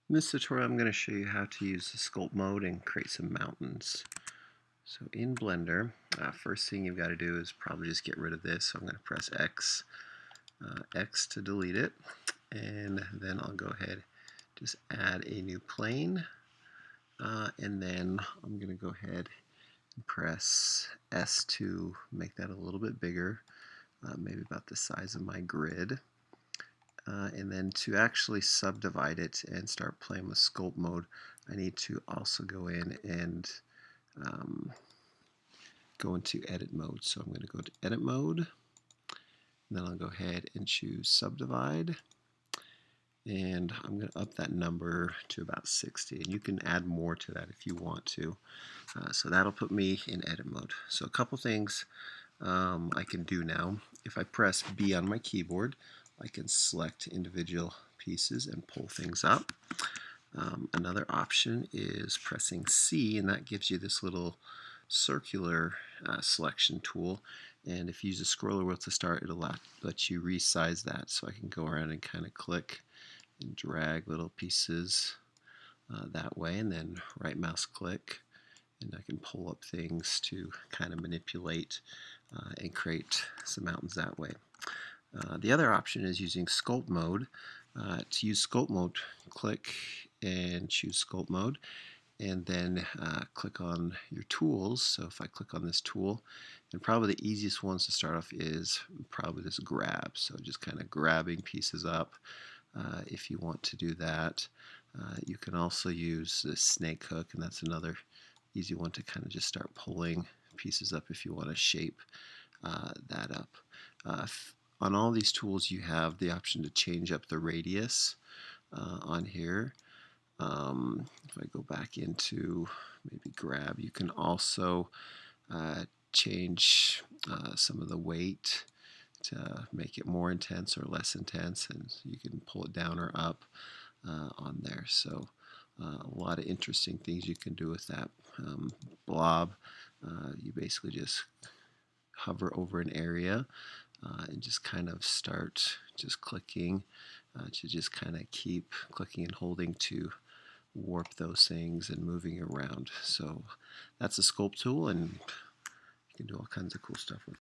In this tutorial, I'm going to show you how to use the sculpt mode and create some mountains. So in Blender, first thing you've got to do is probably just get rid of this. So I'm going to press X, X to delete it, and then I'll go ahead just add a new plane, and then I'm going to go ahead and press S to make that a little bit bigger, maybe about the size of my grid. And then to actually subdivide it and start playing with sculpt mode, I need to also go in and go into edit mode. So I'm going to go to edit mode, and then I'll go ahead and choose subdivide, and I'm going to up that number to about 60, and you can add more to that if you want to. So that'll put me in edit mode. So a couple things I can do now. If I press B on my keyboard, I can select individual pieces and pull things up. Another option is pressing C, and that gives you this little circular selection tool. And if you use the scroller wheel to start, it'll let you resize that. So I can go around and kind of click and drag little pieces that way, and then right mouse click, and I can pull up things to kind of manipulate and create some mountains that way. The other option is using sculpt mode. To use sculpt mode, click and choose sculpt mode, and then click on your tools. So if I click on this tool, and probably the easiest ones to start off is probably this grab. So just kind of grabbing pieces up if you want to do that. You can also use the snake hook, and that's another easy one to kind of just start pulling pieces up if you want to shape that up. On all these tools, you have the option to change up the radius on here. If I go back into maybe grab, you can also change some of the weight to make it more intense or less intense, and you can pull it down or up on there. So a lot of interesting things you can do with that. Blob, you basically just hover over an area and just kind of start just clicking to just kind of keep clicking and holding to warp those things and moving around. So that's a sculpt tool, and you can do all kinds of cool stuff with it.